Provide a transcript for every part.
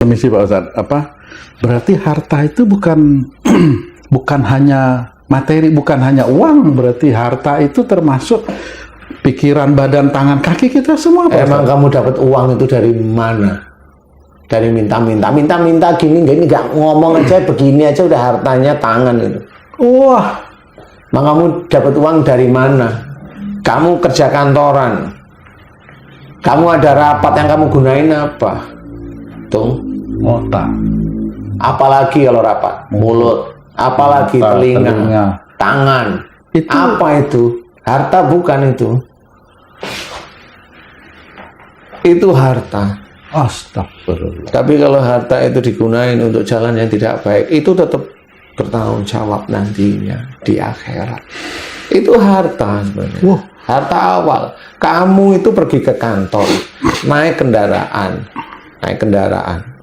permisi Pak Ustadz, berarti harta itu bukan bukan hanya materi, bukan hanya uang, berarti harta itu termasuk pikiran, badan, tangan, kaki kita semua Pak Emang Ustadz? kamu dapat uang itu dari mana? Dari minta gini nggak ngomong aja begini aja udah hartanya tangan itu. Wah, Emang kamu dapat uang dari mana? Kamu kerja kantoran, kamu ada rapat yang kamu gunain apa? Tuh, otak, apalagi kalau rapat, mulut, apalagi mata, telinga, tangan. Itu- Apa itu? Harta bukan itu. Itu harta. astagfirullah. Tapi kalau harta itu digunakan untuk jalan yang tidak baik, itu tetap bertanggung jawab nantinya di akhirat. Itu harta sebenarnya. Wah. Harta awal. Kamu itu pergi ke kantor, naik kendaraan,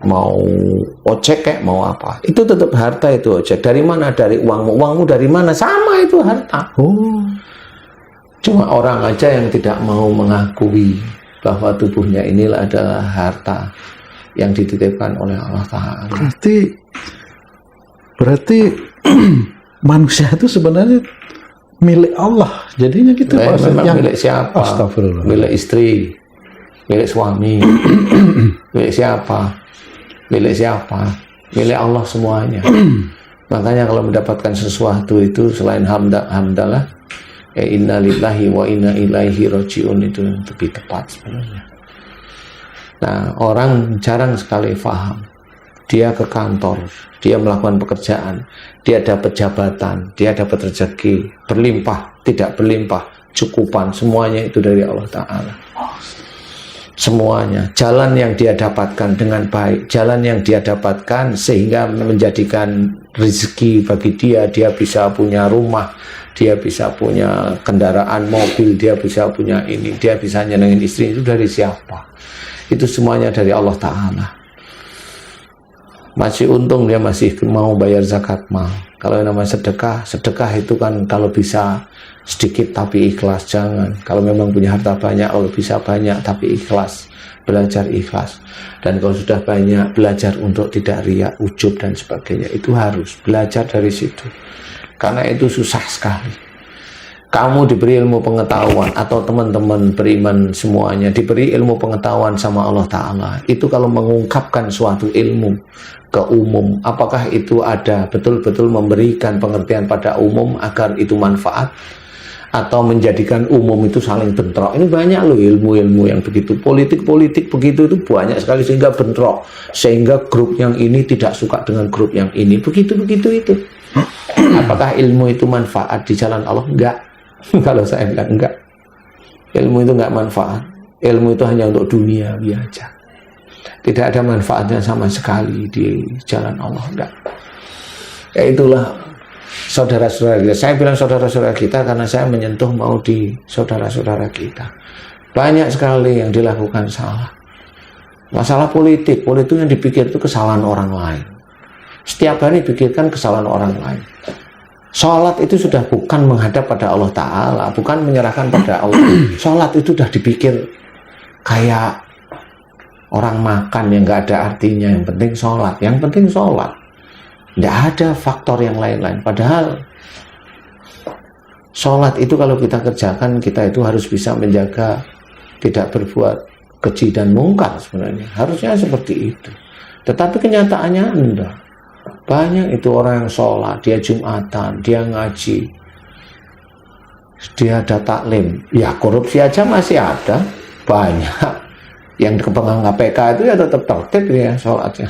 mau ojek kayak mau apa, itu tetap harta itu ojek. Dari mana? Dari uangmu dari mana? Sama itu harta. Oh, Cuma orang aja yang tidak mau mengakui bahwa tubuhnya inilah adalah harta yang dititipkan oleh Allah Ta'ala. berarti manusia itu sebenarnya milik Allah. Jadinya gitu Pak Ustadz. Memang milik siapa? Astagfirullah. Milik istri, milik suami, milik siapa? Milik siapa? Milik Allah semuanya. Makanya kalau mendapatkan sesuatu itu selain hamdalah, inna lillahi wa inna ilaihi rajiun, itu lebih tepat sebenarnya. Nah, orang jarang sekali paham. Dia ke kantor, dia melakukan pekerjaan, dia dapat jabatan, dia dapat rezeki, berlimpah, tidak berlimpah, cukupan, semuanya itu dari Allah Ta'ala. Semuanya, jalan yang dia dapatkan dengan baik, jalan yang dia dapatkan sehingga menjadikan rezeki bagi dia bisa punya rumah, dia bisa punya kendaraan mobil, dia bisa punya ini, dia bisa nyenengin istri, itu dari siapa? Itu semuanya dari Allah Ta'ala. Masih untung dia masih mau bayar zakat mal. Kalau yang namanya sedekah itu kan kalau bisa sedikit tapi ikhlas, jangan. Kalau memang punya harta banyak, kalau bisa banyak tapi ikhlas, belajar ikhlas. Dan kalau sudah banyak, belajar untuk tidak riya, ujub dan sebagainya. Itu harus belajar dari situ. Karena itu susah sekali. Kamu diberi ilmu pengetahuan, atau teman-teman beriman semuanya diberi ilmu pengetahuan sama Allah Ta'ala. Itu kalau mengungkapkan suatu ilmu ke umum, apakah itu ada betul-betul memberikan pengertian pada umum agar itu manfaat, atau menjadikan umum itu saling bentrok? Ini banyak loh ilmu-ilmu yang begitu. Politik-politik begitu itu banyak sekali sehingga bentrok, sehingga grup yang ini tidak suka dengan grup yang ini. Begitu-begitu itu. Apakah ilmu itu manfaat di jalan Allah? Enggak. Kalau saya bilang enggak. Ilmu itu enggak manfaat. Ilmu itu hanya untuk dunia aja. Tidak ada manfaatnya sama sekali di jalan Allah, enggak. Ya itulah saudara-saudara kita. Saya bilang saudara-saudara kita karena saya menyentuh mau di saudara-saudara kita. Banyak sekali yang dilakukan salah. Masalah politik yang dipikir itu kesalahan orang lain. Setiap hari pikirkan kesalahan orang lain. Sholat itu sudah bukan menghadap pada Allah Ta'ala, bukan menyerahkan pada Allah. Sholat itu sudah dipikir kayak orang makan yang gak ada artinya. Yang penting sholat, yang penting sholat. Tidak ada faktor yang lain-lain. Padahal sholat itu kalau kita kerjakan, kita itu harus bisa menjaga tidak berbuat keji dan mungkar sebenarnya. Harusnya seperti itu. Tetapi kenyataannya enggak. Banyak itu orang yang sholat, dia Jumatan, dia ngaji, dia ada taklim. Ya korupsi aja masih ada. Banyak. Yang kepegang KPK itu ya tetap tertib ya sholatnya.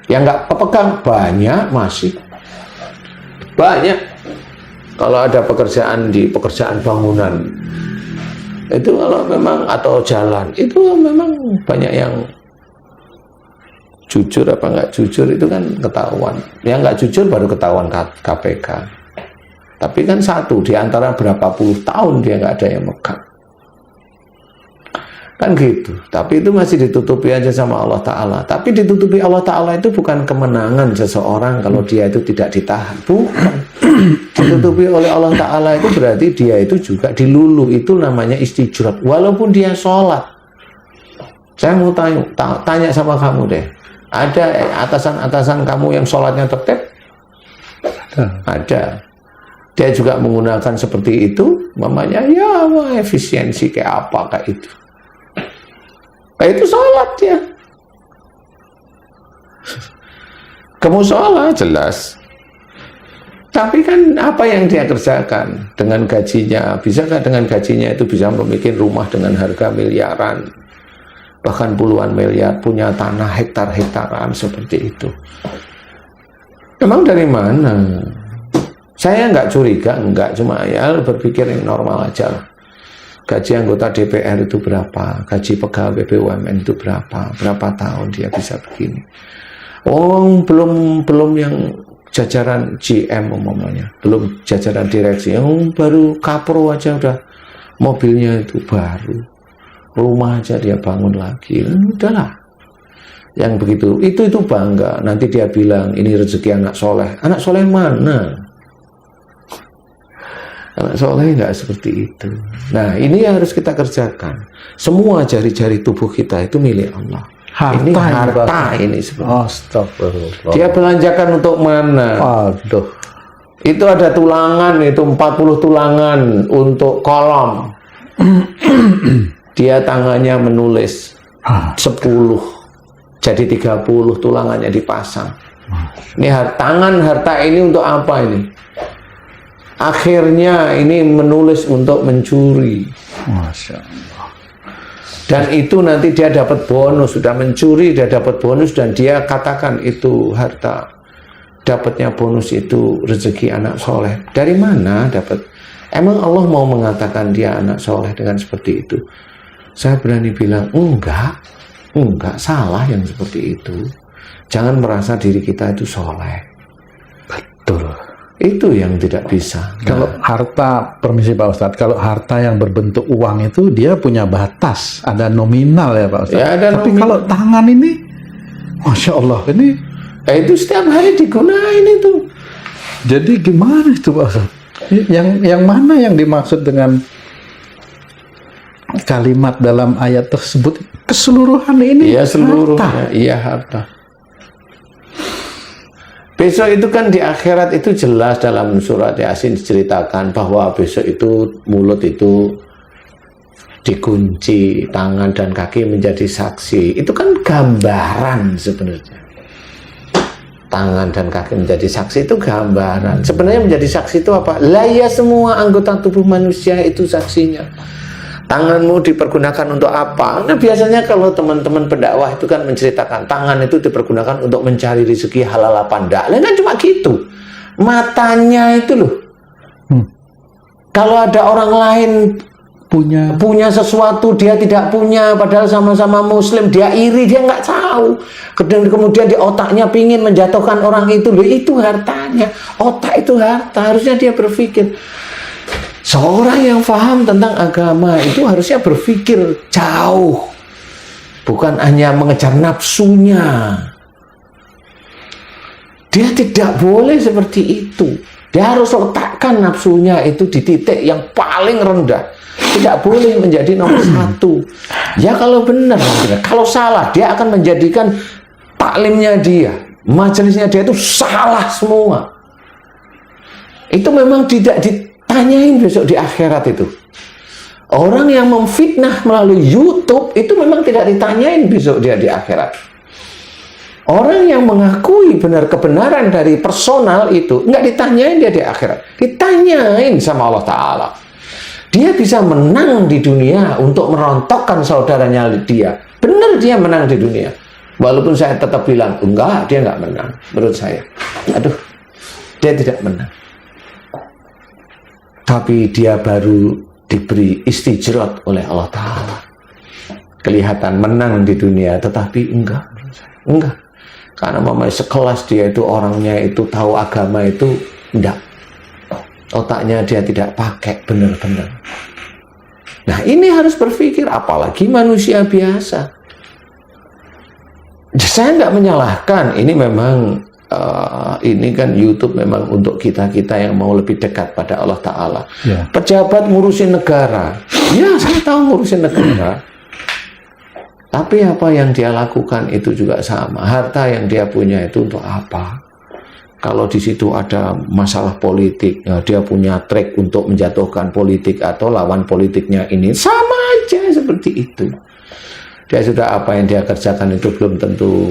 Yang nggak kepegang banyak masih. Banyak. Kalau ada pekerjaan di pekerjaan bangunan, itu kalau memang atau jalan, itu memang banyak yang jujur apa nggak jujur itu kan ketahuan. Yang nggak jujur baru ketahuan KPK. Tapi kan satu di antara berapa puluh tahun dia nggak ada yang megang. Kan gitu. Tapi itu masih ditutupi aja sama Allah Ta'ala. Tapi ditutupi Allah Ta'ala itu bukan kemenangan seseorang kalau dia itu tidak ditahan. Bukan. Ditutupi oleh Allah Ta'ala itu berarti dia itu juga dilulu. Itu namanya istijrat. Walaupun dia sholat. Saya mau tanya sama kamu deh. Ada atasan-atasan kamu yang sholatnya tertib? Ada. Dia juga menggunakan seperti itu, mamanya ya efisiensi kayak apa kayak itu. Kayak itu sholat dia. Kamu sholat jelas. Tapi kan apa yang dia kerjakan dengan gajinya? Bisakah dengan gajinya itu bisa membuat rumah dengan harga miliaran, bahkan puluhan miliar, punya tanah hektar-hektaran seperti itu? Emang dari mana? Saya nggak curiga, enggak, cuma ya berpikir yang normal aja lah. Gaji anggota DPR itu berapa? Gaji pegawai BUMN itu berapa? Berapa tahun dia bisa begini? Oh, belum yang jajaran GM umumnya, belum jajaran direksi. Yang baru kapro aja udah mobilnya itu baru, rumah aja dia bangun lagi. Udahlah. Yang begitu, itu bangga. Nanti dia bilang ini rezeki anak soleh. Anak soleh mana? Anak soleh nggak seperti itu. Nah, ini yang harus kita kerjakan. Semua jari-jari tubuh kita itu milik Allah. Ini harta ini sebenarnya. Astagfirullah. Dia belanjakan untuk mana? Aduh. Itu ada tulangan, itu 40 tulangan untuk kolom. Dia tangannya menulis 10. Jadi 30 tulangannya dipasang. Ini harta ini untuk apa ini? Akhirnya ini menulis untuk mencuri. Masya Allah. Dan itu nanti dia dapat bonus. Sudah mencuri, dia dapat bonus. Dan dia katakan itu harta. Dapatnya bonus itu rezeki anak soleh. Dari mana dapat? Emang Allah mau mengatakan dia anak soleh dengan seperti itu? Saya berani bilang, enggak, salah yang seperti itu. Jangan merasa diri kita itu soleh. Betul. Itu yang tidak bisa. Kalau harta, permisi Pak Ustadz, kalau harta yang berbentuk uang itu dia punya batas, ada nominal ya Pak Ustadz. Ya, ada tapi nominal. kalau tangan ini, Masya Allah, ini itu setiap hari digunain itu. jadi gimana itu Pak Ustadz? Yang mana yang dimaksud dengan kalimat dalam ayat tersebut? Keseluruhan ini Iya seluruhnya, harta. iya harta. Besok itu kan di akhirat itu jelas dalam surat Yasin diceritakan bahwa besok itu mulut itu dikunci, tangan dan kaki menjadi saksi. Itu kan gambaran sebenarnya. Tangan dan kaki menjadi saksi itu gambaran. Sebenarnya menjadi saksi itu apa? Lah ya semua anggota tubuh manusia itu saksinya. Tanganmu dipergunakan untuk apa? Nah biasanya kalau teman-teman pendakwah itu kan menceritakan tangan itu dipergunakan untuk mencari rezeki halal apa enggak. Lah kan cuma gitu. Matanya itu loh. Kalau ada orang lain punya sesuatu dia tidak punya, padahal sama-sama muslim, dia iri, dia nggak tahu. Kemudian di otaknya pingin menjatuhkan orang itu. Loh itu hartanya. Otak itu harta. Harusnya dia berpikir. Seorang yang paham tentang agama itu harusnya berpikir jauh, bukan hanya mengejar nafsunya. Dia tidak boleh seperti itu. Dia harus letakkan nafsunya itu di titik yang paling rendah. Tidak boleh menjadi nomor satu. Ya kalau benar, kalau salah dia akan menjadikan taklimnya dia, majelisnya dia itu salah semua. Itu memang tidak ditanyain besok di akhirat itu. Orang yang memfitnah melalui YouTube itu memang tidak ditanyain besok dia di akhirat. Orang yang mengakui benar kebenaran dari personal itu nggak ditanyain dia di akhirat, ditanyain sama Allah Ta'ala. Dia bisa menang di dunia untuk merontokkan saudaranya dia. Benar dia menang di dunia. Walaupun saya tetap bilang enggak, dia nggak menang. Menurut saya, aduh, dia tidak menang. Tapi dia baru diberi istijrat oleh Allah Ta'ala. Kelihatan menang di dunia, tetapi enggak. Enggak. Karena mamanya sekelas dia itu orangnya itu tahu agama itu, enggak. Otaknya dia tidak pakai benar-benar. Nah ini harus berpikir, apalagi manusia biasa. Saya nggak menyalahkan, ini memang ini kan YouTube memang untuk kita-kita yang mau lebih dekat pada Allah Ta'ala. Ya. Pejabat ngurusin negara, ya saya tahu ngurusin negara. Tapi apa yang dia lakukan itu juga sama. Harta yang dia punya itu untuk apa? Kalau di situ ada masalah politik, ya dia punya trik untuk menjatuhkan politik atau lawan politiknya ini, sama aja seperti itu. Dia sudah apa yang dia kerjakan itu belum tentu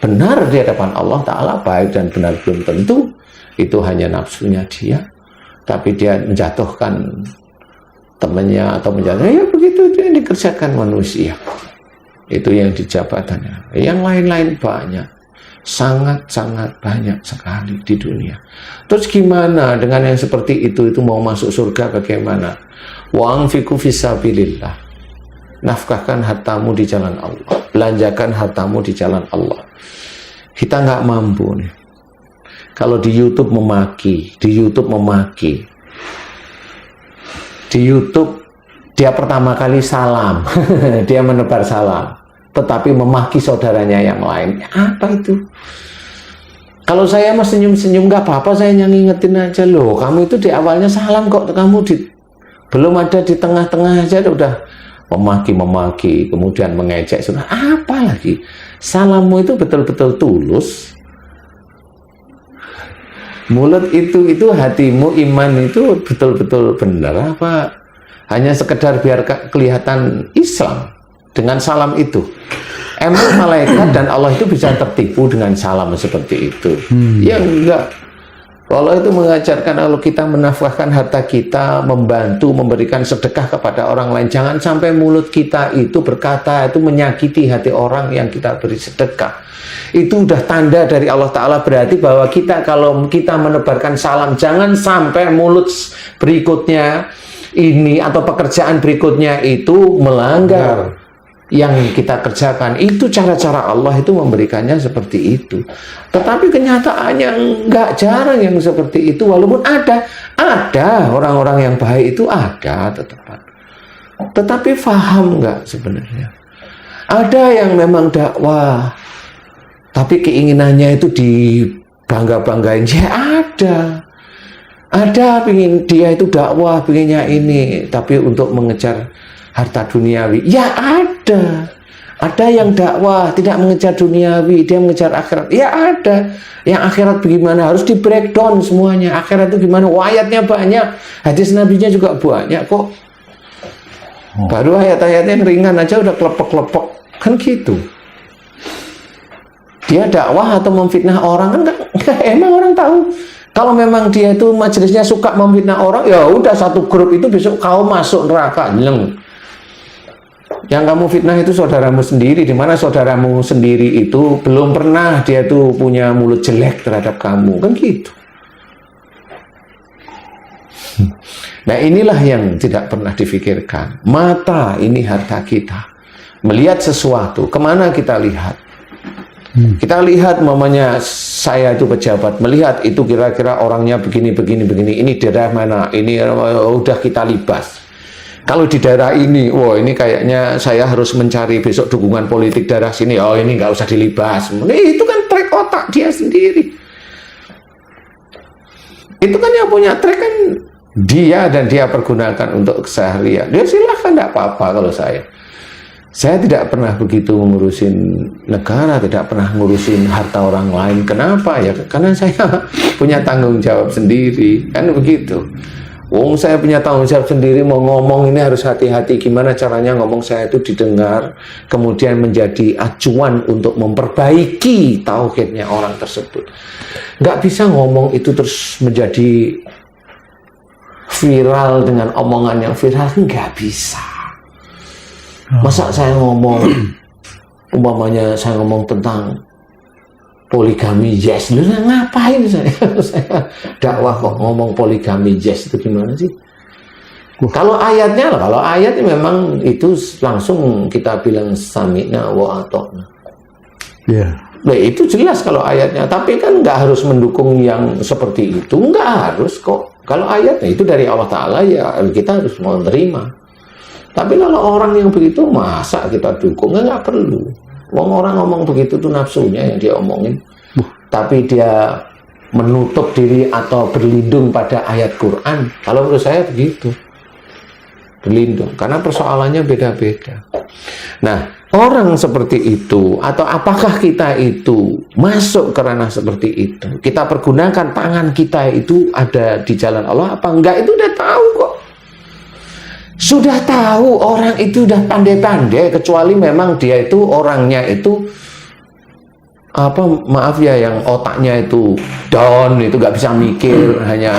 benar di hadapan Allah Ta'ala, baik dan benar belum tentu. Itu hanya nafsunya dia. Tapi dia menjatuhkan temannya atau menjatuhkan, ya begitu itu yang dikerjakan manusia. Itu yang di jabatannya. Yang lain-lain banyak. Sangat-sangat banyak sekali di dunia. Terus gimana dengan yang seperti itu mau masuk surga bagaimana? Wa anfiqu fisabilillah. Nafkahkan hartamu di jalan Allah. Belanjakan hartamu di jalan Allah. Kita nggak mampu nih. Kalau di YouTube memaki. Di YouTube dia pertama kali salam. Dia menebar salam. Tetapi memaki saudaranya yang lain. Apa itu? Kalau saya mah senyum-senyum nggak apa-apa, saya yang ngingetin aja loh. Kamu itu di awalnya salam kok, kamu belum ada di tengah-tengah aja udah memaki, kemudian mengejek. Sudah apa lagi? Salammu itu betul-betul tulus. Mulut itu hatimu, iman itu betul-betul benar apa? Hanya sekedar biar kelihatan Islam dengan salam itu. Emang malaikat dan Allah itu bisa tertipu dengan salam seperti itu? Ya enggak. Allah itu mengajarkan kalau kita menafkahkan harta kita, membantu, memberikan sedekah kepada orang lain, jangan sampai mulut kita itu berkata itu menyakiti hati orang yang kita beri sedekah. Itu udah tanda dari Allah Ta'ala, berarti bahwa kita kalau kita menebarkan salam, jangan sampai mulut berikutnya ini atau pekerjaan berikutnya itu melanggar yang kita kerjakan. Itu cara-cara Allah itu memberikannya seperti itu. Tetapi kenyataannya enggak, jarang yang seperti itu. Walaupun ada orang-orang yang baik itu ada tetap. Tetapi faham enggak sebenarnya? Ada yang memang dakwah, tapi keinginannya itu dibangga-banggain. Ya ada pingin dia itu dakwah, pinginnya ini, tapi untuk mengejar harta duniawi. Ya ada yang dakwah tidak mengejar duniawi, dia mengejar akhirat. Ya ada yang akhirat bagaimana, harus di breakdown semuanya. Akhirat itu gimana? Ayatnya banyak, hadis nabinya juga banyak kok. Baru ayat-ayatnya yang ringan aja udah kelepek-kelepek kan gitu. Dia dakwah atau memfitnah orang kan enggak, emang orang tahu. Kalau memang dia itu majelisnya suka memfitnah orang, ya udah satu grup itu besok kau masuk neraka, nyeng. Yang kamu fitnah itu saudaramu sendiri, di mana saudaramu sendiri itu belum pernah dia tuh punya mulut jelek terhadap kamu, kan gitu. Nah inilah yang tidak pernah difikirkan. Mata ini harta kita. Melihat sesuatu, kemana kita lihat? Kita lihat mamanya saya itu pejabat, melihat itu kira-kira orangnya begini, ini daerah mana, ini udah kita libas. Kalau di daerah ini, wah ini kayaknya saya harus mencari besok dukungan politik daerah sini, oh ini nggak usah dilibas. Itu kan trik otak dia sendiri. Itu kan yang punya trik kan dia, dan dia pergunakan untuk keseharian. Dia silahkan, nggak apa-apa kalau saya. Saya tidak pernah begitu mengurusin negara, tidak pernah ngurusin harta orang lain. Kenapa? Ya karena saya punya tanggung jawab sendiri, kan begitu. Wong saya punya tanggung jawab sendiri, mau ngomong ini harus hati-hati. Gimana caranya ngomong saya itu didengar, kemudian menjadi acuan untuk memperbaiki tauhidnya orang tersebut. Nggak bisa ngomong itu terus menjadi viral dengan omongan yang viral, nggak bisa. Masa saya ngomong, umpamanya saya ngomong tentang poligami, yes, lu ngapain saya dakwah kok ngomong poligami, yes, itu gimana sih? Kalau ayatnya lah, kalau ayatnya memang itu langsung kita bilang sami'na wa ata'na. Ya. Nah, itu jelas kalau ayatnya, tapi kan nggak harus mendukung yang seperti itu, nggak harus kok. Kalau ayatnya itu dari Allah Ta'ala, ya kita harus mau terima. Tapi kalau orang yang begitu, masa kita dukung? Nggak perlu. Orang ngomong begitu tuh nafsunya yang dia omongin. Tapi dia menutup diri atau berlindung pada ayat Quran. Kalau menurut saya begitu. berlindung, karena persoalannya beda-beda. Nah, orang seperti itu, atau apakah kita itu masuk ke ranah seperti itu? Kita pergunakan tangan kita itu ada di jalan Allah apa enggak? Itu udah tahu kok. Sudah tahu, orang itu udah pandai-pandai, kecuali memang dia itu orangnya itu apa, maaf ya, yang otaknya itu down, itu nggak bisa mikir, hanya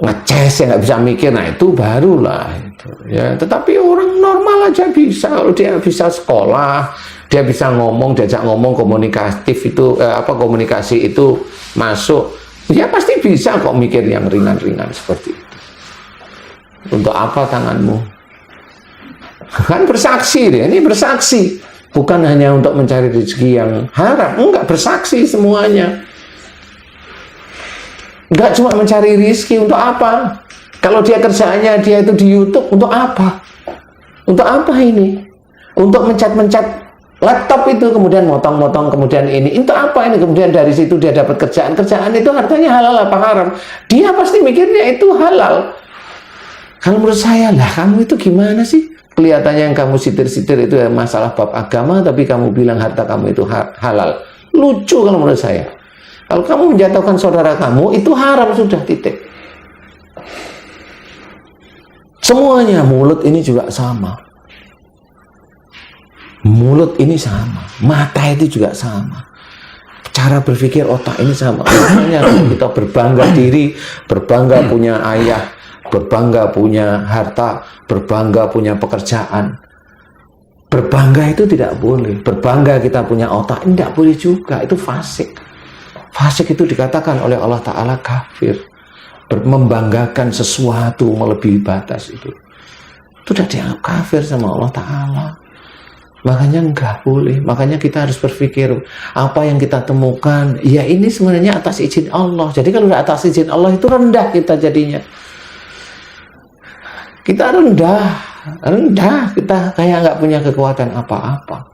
ngeces, ya nggak bisa mikir. Nah itu barulah itu, ya. Tetapi orang normal aja bisa, kalau dia bisa sekolah, dia bisa ngomong, diajak ngomong, komunikatif itu komunikasi itu masuk, ya pasti bisa kok mikir yang ringan-ringan seperti itu. Untuk apa tanganmu? Kan bersaksi deh, ini bersaksi, bukan hanya untuk mencari rezeki yang haram, enggak, bersaksi semuanya. Enggak cuma mencari rezeki, untuk apa? Kalau dia kerjaannya dia itu di YouTube, untuk apa? Untuk apa ini? Untuk mencet-mencet laptop itu, kemudian motong-motong, kemudian ini, untuk apa ini? Kemudian dari situ dia dapat kerjaan itu hartanya halal apa haram? Dia pasti mikirnya itu halal. Kalau menurut saya, lah kamu itu gimana sih? Kelihatannya yang kamu sitir-sitir itu ya masalah bab agama, tapi kamu bilang harta kamu itu halal. Lucu kalau menurut saya. Kalau kamu menjatuhkan saudara kamu, itu haram sudah, titik. Semuanya, mulut ini juga sama. Mulut ini sama. Mata itu juga sama. Cara berpikir otak ini sama. Makanya kita berbangga diri, berbangga punya ayah, berbangga punya harta, berbangga punya pekerjaan. Berbangga itu tidak boleh. Berbangga kita punya otak, tidak boleh juga. Itu fasik. Fasik itu dikatakan oleh Allah Ta'ala kafir. Membanggakan sesuatu melebihi batas itu sudah dianggap kafir sama Allah Ta'ala. Makanya enggak boleh. Makanya kita harus berpikir, apa yang kita temukan, ya ini sebenarnya atas izin Allah. Jadi kalau atas izin Allah itu rendah kita jadinya. Kita rendah, kita kayak nggak punya kekuatan apa-apa.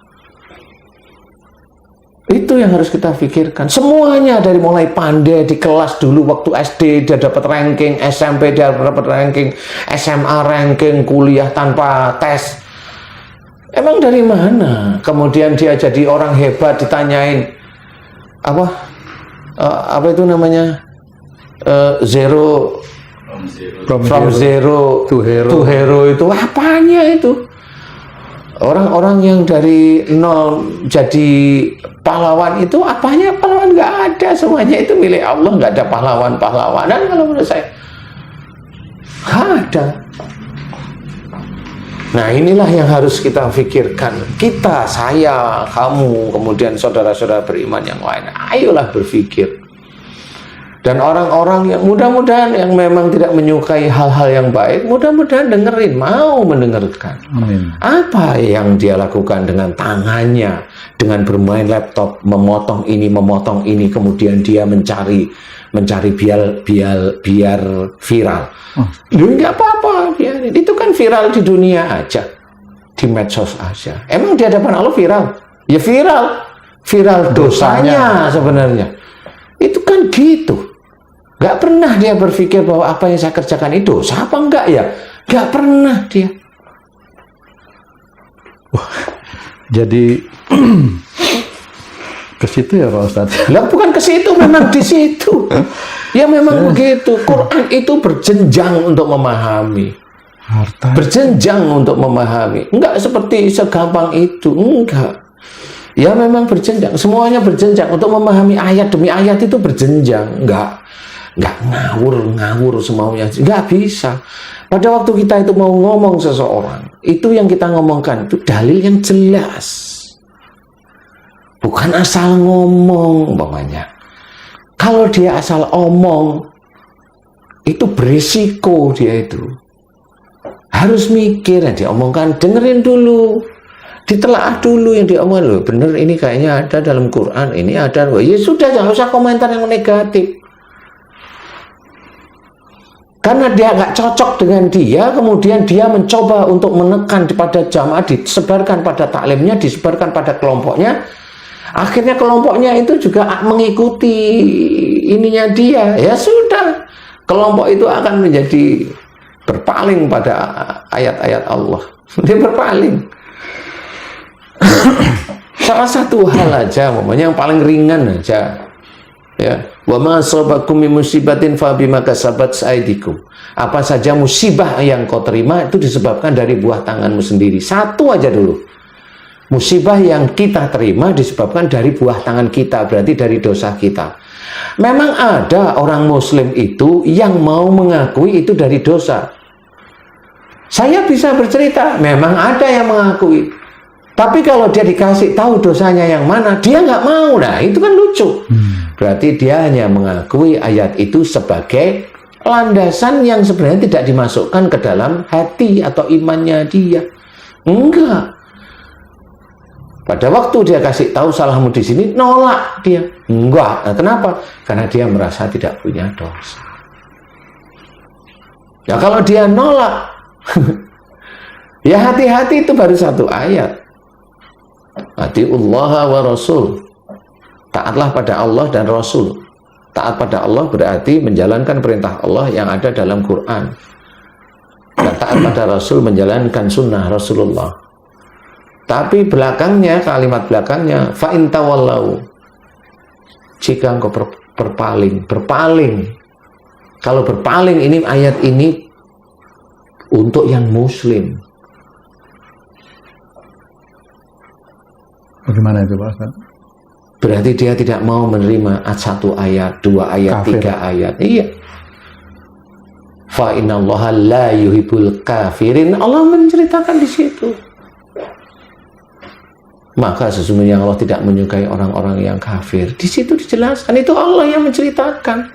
Itu yang harus kita pikirkan. Semuanya dari mulai pandai di kelas dulu waktu SD dia dapat ranking, SMP dia dapat ranking, SMA ranking, kuliah tanpa tes. Emang dari mana? Kemudian dia jadi orang hebat, ditanyain apa itu namanya, From zero to hero itu apanya itu? Orang-orang yang dari nol jadi pahlawan itu apanya? Pahlawan nggak ada, semuanya itu milik Allah, nggak ada pahlawan-pahlawanan kalau menurut saya. Nggak ada. Nah inilah yang harus kita pikirkan. Kita, saya, kamu, kemudian saudara-saudara beriman yang lain. Ayolah berpikir. Dan orang-orang yang mudah-mudahan yang memang tidak menyukai hal-hal yang baik, mudah-mudahan dengerin, mau mendengarkan. Amin. Apa yang dia lakukan dengan tangannya, dengan bermain laptop, memotong ini, kemudian dia mencari biar viral. Nggak apa-apa, biarin. Itu kan viral di dunia aja, di medsos aja. Emang di hadapan Allah viral? Ya viral dosanya sebenarnya. Itu kan gitu. Gak pernah dia berpikir bahwa apa yang saya kerjakan itu dosa apa enggak ya? Gak pernah dia. Jadi ke situ ya Pak Ustadz? Lah bukan ke situ, memang di situ. Ya memang begitu. Quran itu berjenjang untuk memahami. Harta. Berjenjang untuk memahami. Enggak seperti segampang itu, enggak. Ya memang berjenjang, semuanya berjenjang. Untuk memahami ayat demi ayat itu berjenjang. Enggak ngawur semaunya, nggak bisa. Pada waktu kita itu mau ngomong seseorang, itu yang kita ngomongkan itu dalil yang jelas, bukan asal ngomong umpamanya. Kalau dia asal omong, itu berisiko. Dia itu harus mikir yang diomongkan, dengerin dulu, ditelaah dulu yang diomongkan. Loh, bener ini kayaknya ada dalam Quran, ini ada. Ya sudah, jangan usah komentar yang negatif. Karena dia nggak cocok dengan dia, kemudian dia mencoba untuk menekan pada jamaah, disebarkan pada taklimnya, disebarkan pada kelompoknya. Akhirnya kelompoknya itu juga mengikuti ininya dia. Ya sudah, kelompok itu akan menjadi berpaling pada ayat-ayat Allah. Dia berpaling. Salah satu hal aja, yang paling ringan aja. Ya, wa ma asabakum min musibatin fa bima kasabat aydikum. Apa saja musibah yang kau terima itu disebabkan dari buah tanganmu sendiri. Satu aja dulu. Musibah yang kita terima disebabkan dari buah tangan kita, berarti dari dosa kita. Memang ada orang muslim itu yang mau mengakui itu dari dosa. Saya bisa bercerita, memang ada yang mengakui. Tapi kalau dia dikasih tahu dosanya yang mana, dia nggak mau. Nah, itu kan lucu. Berarti dia hanya mengakui ayat itu sebagai landasan yang sebenarnya tidak dimasukkan ke dalam hati atau imannya dia. Enggak. Pada waktu dia kasih tahu salahmu di sini, nolak dia. Enggak. Nah, kenapa? Karena dia merasa tidak punya dosa. Ya kalau dia nolak, ya hati-hati, itu baru satu ayat. Atiullaha wa rasul. Taatlah pada Allah dan Rasul. Taat pada Allah berarti menjalankan perintah Allah yang ada dalam Quran. Dan taat pada Rasul menjalankan sunnah Rasulullah. Tapi belakangnya, kalimat belakangnya, fa in tawallau, jika engkau berpaling. Kalau berpaling, ini ayat ini untuk yang muslim. Bagaimana itu Pak Ustaz? Berarti dia tidak mau menerima satu ayat, dua ayat, Kafir. tiga ayat. Iya. Fa innallaha la yuhibbul kafirin. Allah menceritakan di situ. Maka sesungguhnya Allah tidak menyukai orang-orang yang kafir. Di situ dijelaskan, itu Allah yang menceritakan.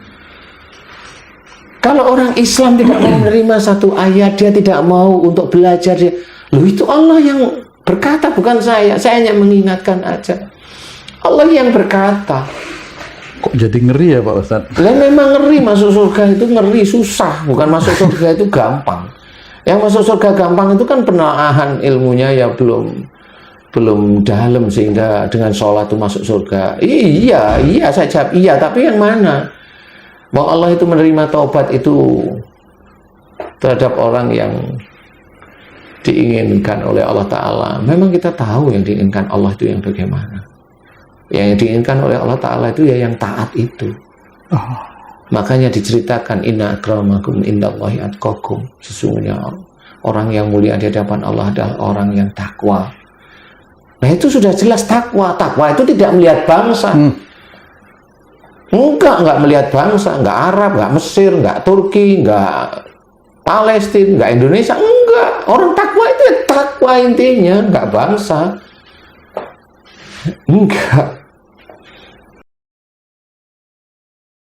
Kalau orang Islam tidak mau menerima satu ayat, dia tidak mau untuk belajar, loh itu Allah yang berkata, bukan saya. Saya hanya mengingatkan aja. Allah yang berkata. Kok jadi ngeri ya Pak Ustaz? Lah memang ngeri, masuk surga itu ngeri, susah. Bukan masuk surga itu gampang. Yang masuk surga gampang itu kan penelaahan ilmunya ya belum dalam sehingga dengan sholat itu masuk surga. Iya, saya jawab iya, tapi yang mana? Bahwa Allah itu menerima taubat itu terhadap orang yang diinginkan oleh Allah Ta'ala. Memang kita tahu yang diinginkan Allah itu yang bagaimana. Yang diinginkan oleh Allah Ta'ala itu ya yang taat itu. Makanya diceritakan, inna akramakum indallahi atqakum. Sesungguhnya orang yang mulia di hadapan Allah adalah orang yang takwa. Nah itu sudah jelas takwa. Takwa itu tidak melihat bangsa. Enggak melihat bangsa. Enggak Arab, enggak Mesir, enggak Turki, enggak Palestina, enggak Indonesia. Enggak. Orang takwa itu takwa intinya. Enggak bangsa. Enggak.